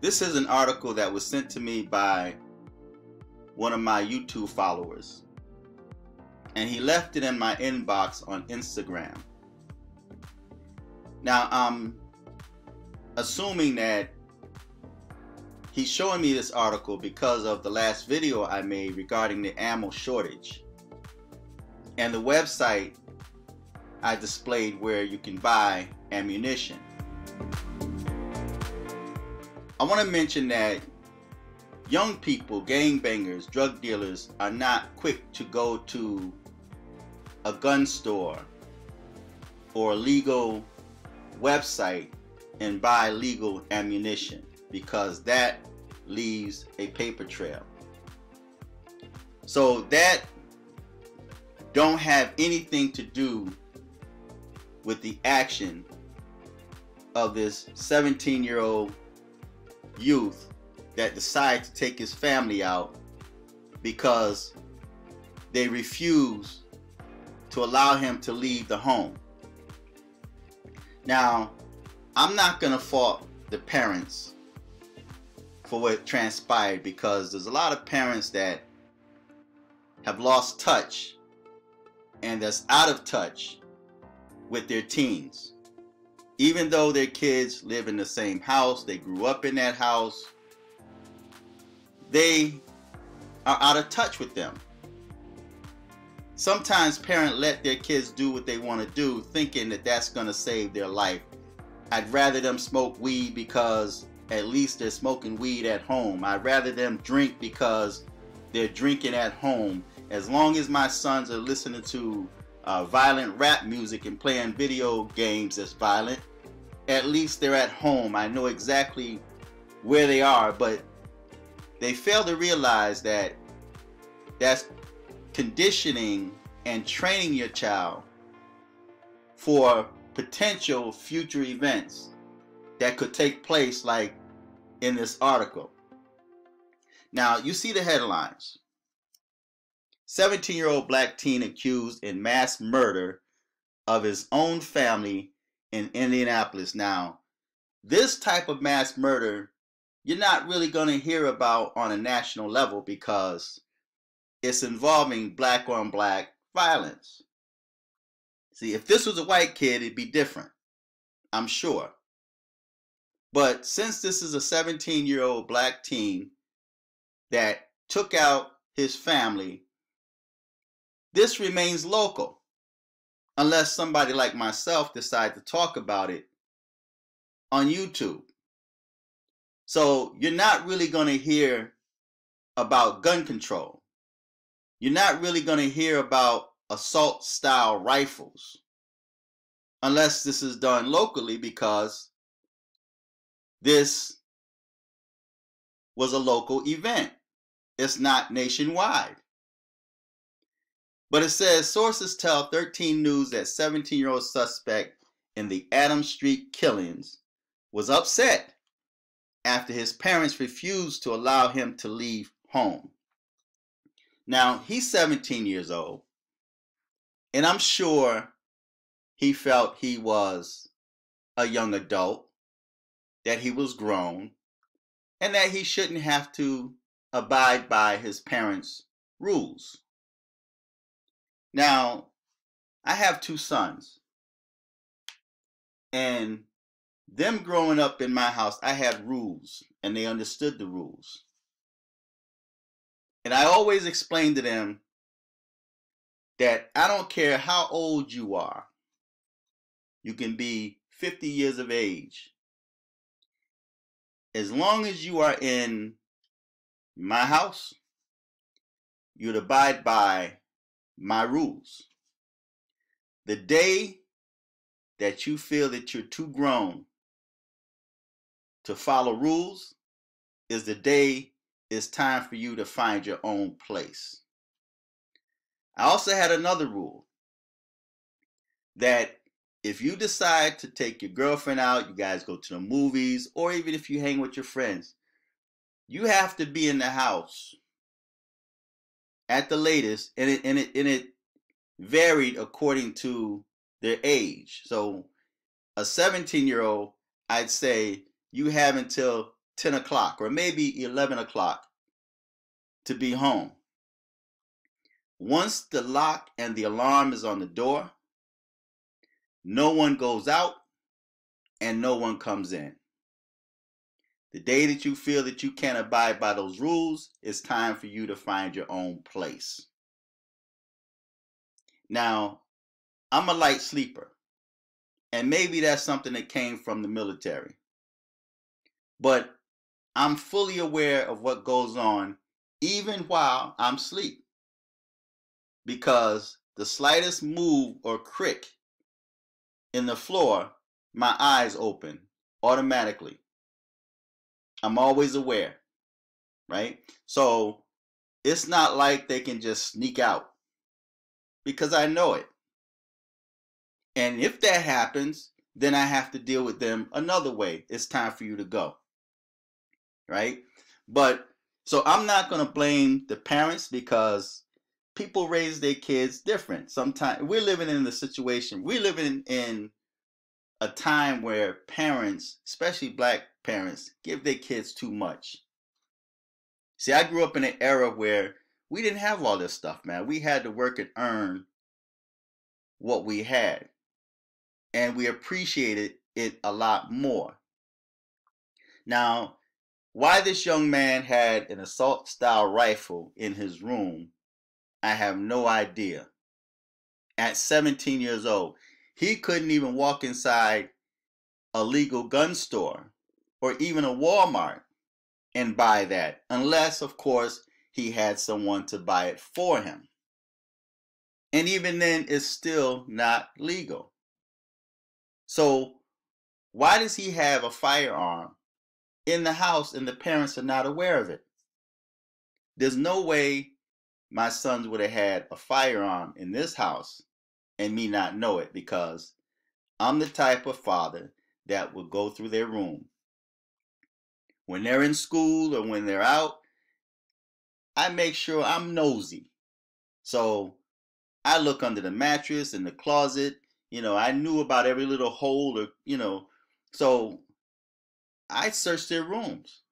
This is an article that was sent to me by one of my YouTube followers, and he left it in my inbox on Instagram. Now, I'm assuming that he's showing me this article because of the last video I made regarding the ammo shortage and the website I displayed where you can buy ammunition. I want to mention that young people, gangbangers, drug dealers are not quick to go to a gun store or a legal website and buy legal ammunition, because that leaves a paper trail. So that don't have anything to do with the action of this 17-year-old youth that decided to take his family out because they refuse to allow him to leave the home. Now, I'm not going to fault the parents for what transpired, because there's a lot of parents that have lost touch and that's out of touch with their teens. Even though their kids live in the same house, they grew up in that house, they are out of touch with them. Sometimes parents let their kids do what they want to do, thinking that that's going to save their life. I'd rather them smoke weed because at least they're smoking weed at home. I'd rather them drink because they're drinking at home. As long as my sons are listening to violent rap music and playing video games that's violent, at least they're at home. I know exactly where they are, but they fail to realize that that's conditioning and training your child for potential future events that could take place, like in this article. Now, you see the headlines. 17-year-old black teen accused in mass murder of his own family in Indianapolis. Now, this type of mass murder you're not really going to hear about on a national level because it's involving black on black violence. See, if this was a white kid, it'd be different, I'm sure. But since this is a 17-year-old black teen that took out his family, this remains local, unless somebody like myself decide to talk about it on YouTube. So you're not really going to hear about gun control. You're not really going to hear about assault style rifles unless this is done locally, because this was a local event. It's not nationwide. But it says sources tell 13 News that 17-year-old suspect in the Adams Street killings was upset after his parents refused to allow him to leave home. Now, he's 17 years old, and I'm sure he felt he was a young adult, that he was grown, and that he shouldn't have to abide by his parents' rules. Now, I have two sons, and them growing up in my house, I had rules, and they understood the rules. And I always explained to them that I don't care how old you are. You can be 50 years of age. As long as you are in my house, you'd abide by my rules. The day that you feel that you're too grown to follow rules is the day it's time for you to find your own place. I also had another rule that if you decide to take your girlfriend out, you guys go to the movies, or even if you hang with your friends, you have to be in the house at the latest, and it varied according to their age. So a 17-year-old, I'd say you have until 10 o'clock or maybe 11 o'clock to be home. Once the lock and the alarm is on the door, no one goes out and no one comes in. The day that you feel that you can't abide by those rules, it's time for you to find your own place. Now, I'm a light sleeper, and maybe that's something that came from the military. But I'm fully aware of what goes on even while I'm asleep, because the slightest move or crick in the floor, my eyes open automatically. I'm always aware, right? So it's not like they can just sneak out, because I know it. And if that happens, then I have to deal with them another way. It's time for you to go, right? But so I'm not going to blame the parents, because people raise their kids different. Sometimes we're living in a situation, we're living in a time where parents, especially black parents, give their kids too much. See, I grew up in an era where we didn't have all this stuff, man. We had to work and earn what we had, and we appreciated it a lot more. Now, why this young man had an assault style rifle in his room, I have no idea. At 17 years old, he couldn't even walk inside a legal gun store or even a Walmart and buy that, unless, of course, he had someone to buy it for him. And even then, it's still not legal. So why does he have a firearm in the house and the parents are not aware of it? There's no way my sons would have had a firearm in this house and me not know it, because I'm the type of father that will go through their room. When they're in school or when they're out, I make sure I'm nosy. So I look under the mattress, in the closet. I knew about every little hole, or, so I search their rooms,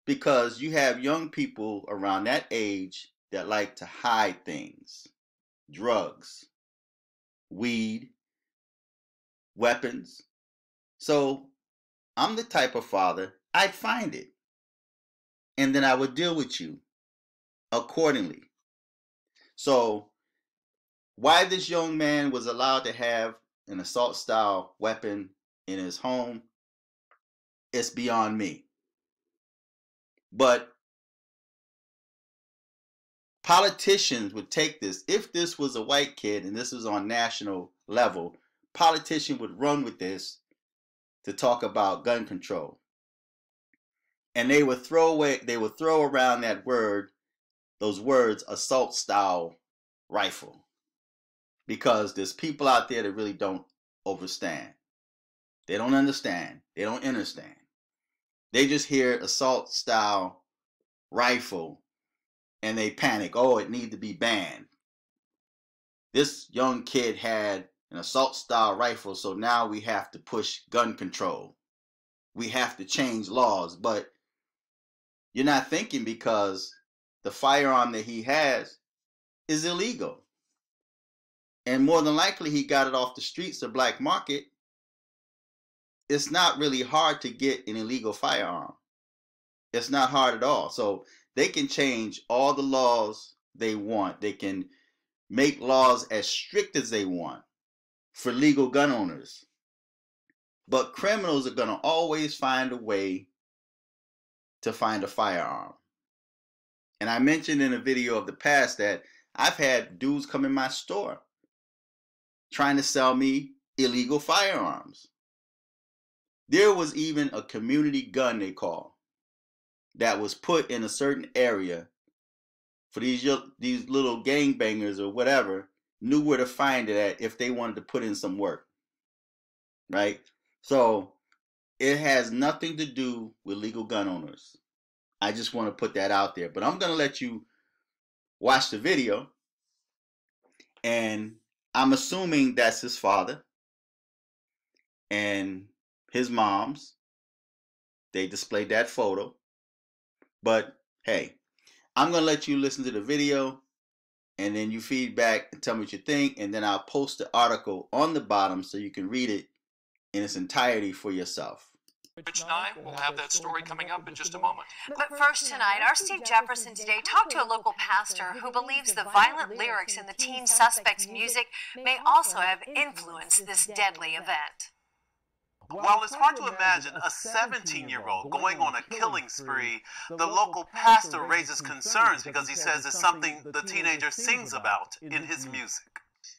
because you have young people around that age that like to hide things: drugs, weed, weapons. So I'm the type of father, I'd find it, and then I would deal with you accordingly. So why this young man was allowed to have an assault style weapon in his home, it's beyond me. But politicians would take this. If this was a white kid and this was on national level, politicians would run with this to talk about gun control. And they would throw around those words, assault style rifle, because there's people out there that really don't understand. They don't understand. They don't understand. They just hear assault style rifle and they panic. Oh, it needs to be banned. This young kid had an assault style rifle, so now we have to push gun control. We have to change laws. But you're not thinking, because the firearm that he has is illegal. And more than likely, he got it off the streets, the black market. It's not really hard to get an illegal firearm. It's not hard at all. So they can change all the laws they want. They can make laws as strict as they want for legal gun owners. But criminals are going to always find a way to find a firearm. And I mentioned in a video of the past that I've had dudes come in my store trying to sell me illegal firearms. There was even a community gun, they call, that was put in a certain area for these little gangbangers or whatever, knew where to find it at if they wanted to put in some work, right? So it has nothing to do with legal gun owners. I just want to put that out there. But I'm going to let you watch the video, and I'm assuming that's his father and his mom's they displayed that photo. But hey, I'm going to let you listen to the video and then you feedback and tell me what you think. And then I'll post the article on the bottom so you can read it in its entirety for yourself. Rich Nye will have that story coming up in just a moment. But first tonight, our Steve Jefferson today talked to a local pastor who believes the violent lyrics in the teen suspect's music may also have influenced this deadly event. While it's hard to imagine a 17-year-old going on a killing spree, the local pastor raises concerns because he says it's something the teenager sings about in his music.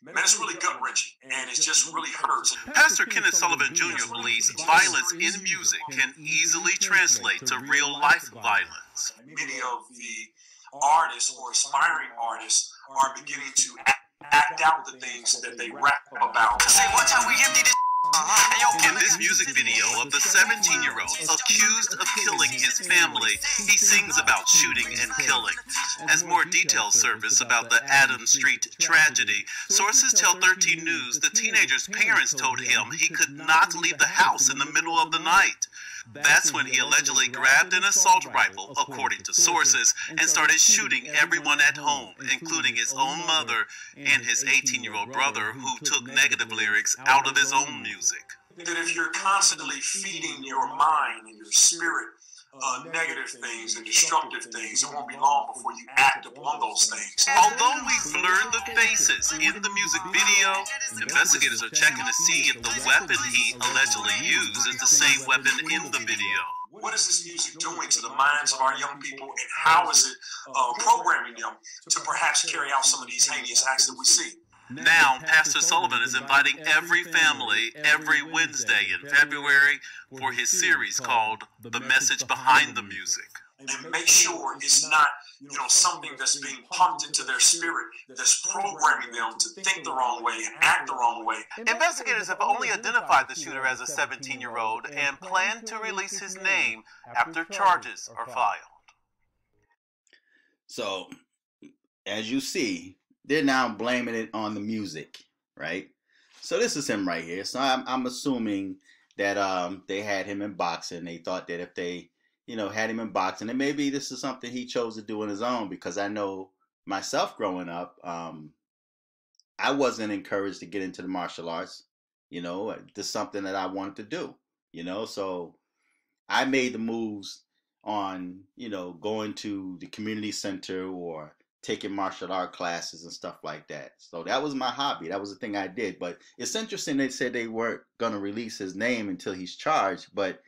Man, it's really gut-wrenching, and it just really hurts. Pastor Kenneth Sullivan Jr. believes violence in music can easily translate to real-life violence. Many of the artists or aspiring artists are beginning to act out the things that they rap about. Say, watch how we empty this. In this music video of the 17-year-old accused of killing his family, he sings about shooting and killing. As more details surface about the Adams Street tragedy, sources tell 13 News the teenager's parents told him he could not leave the house in the middle of the night. That's when he allegedly grabbed an assault rifle, according to sources, and started shooting everyone at home, including his own mother and his 18-year-old brother, who took negative lyrics out of his own music. That if you're constantly feeding your mind and your spirit negative things and destructive things, it won't be long before you act upon those things. Although we blurred the faces in the music video, investigators are checking to see if the weapon he allegedly used is the same weapon in the video. What is this music doing to the minds of our young people, and how is it programming them to perhaps carry out some of these heinous acts that we see? Now, Pastor Sullivan is inviting every family every Wednesday in February for his series called The Message Behind the Music. And make sure it's not, something that's being pumped into their spirit, that's programming them to think the wrong way and act the wrong way. Investigators have only identified the shooter as a 17-year-old and plan to release his name after charges are filed. So, as you see, they're now blaming it on the music, right? So this is him right here. So I'm assuming that they had him in boxing. They thought that if they, had him in boxing, and maybe this is something he chose to do on his own, because I know myself growing up, I wasn't encouraged to get into the martial arts. This is something that I wanted to do, so I made the moves on, going to the community center or taking martial art classes and stuff like that. So that was my hobby. That was the thing I did. But it's interesting they said they weren't going to release his name until he's charged. But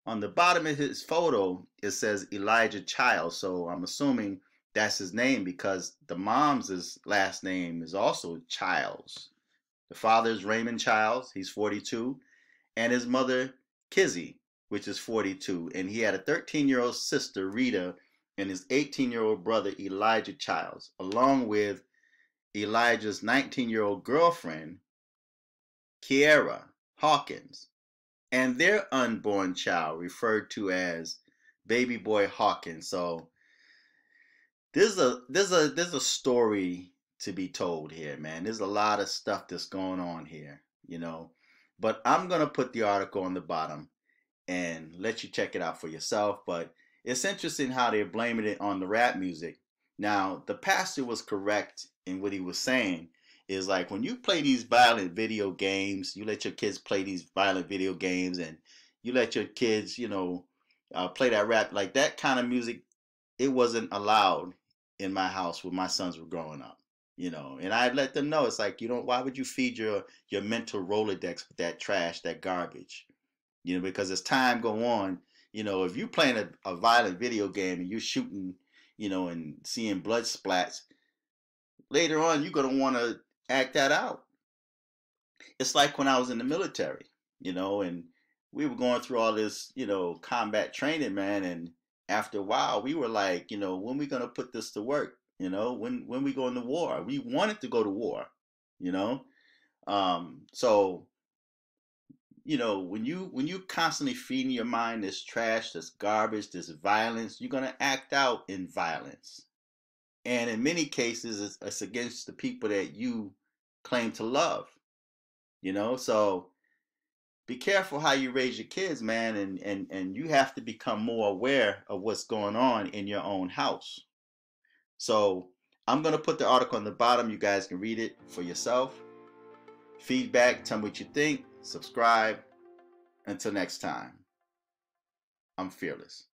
on the bottom of his photo, it says Elijah Childs. So I'm assuming that's his name, because the mom's last name is also Childs. The father is Raymond Childs. He's 42. And his mother, Kizzy, which is 42. And he had a 13-year-old sister, Rita, and his 18-year-old brother, Elijah Childs, along with Elijah's 19-year-old girlfriend, Kiera Hawkins, and their unborn child, referred to as baby boy Hawkins. So there's a story to be told here, man. There's a lot of stuff that's going on here, But I'm gonna put the article on the bottom and let you check it out for yourself. But it's interesting how they're blaming it on the rap music. Now, the pastor was correct in what he was saying. Is like, when you play these violent video games, you let your kids play these violent video games, and you let your kids, play that rap, like that kind of music, it wasn't allowed in my house when my sons were growing up, And I let them know, it's like, why would you feed your mental Rolodex with that trash, that garbage? Because as time go on, if you're playing a violent video game and you're shooting, and seeing blood splats, later on you're going to want to act that out. It's like when I was in the military, and we were going through all this, combat training, man. And after a while, we were like, when we going to put this to work? When we go into war? We wanted to go to war, So, when you constantly feeding your mind this trash, this garbage, this violence, you're going to act out in violence. And in many cases, it's against the people that you claim to love, So be careful how you raise your kids, man, and you have to become more aware of what's going on in your own house. So I'm going to put the article on the bottom. You guys can read it for yourself. Feedback, tell me what you think, subscribe. Until next time, I'm Fearless.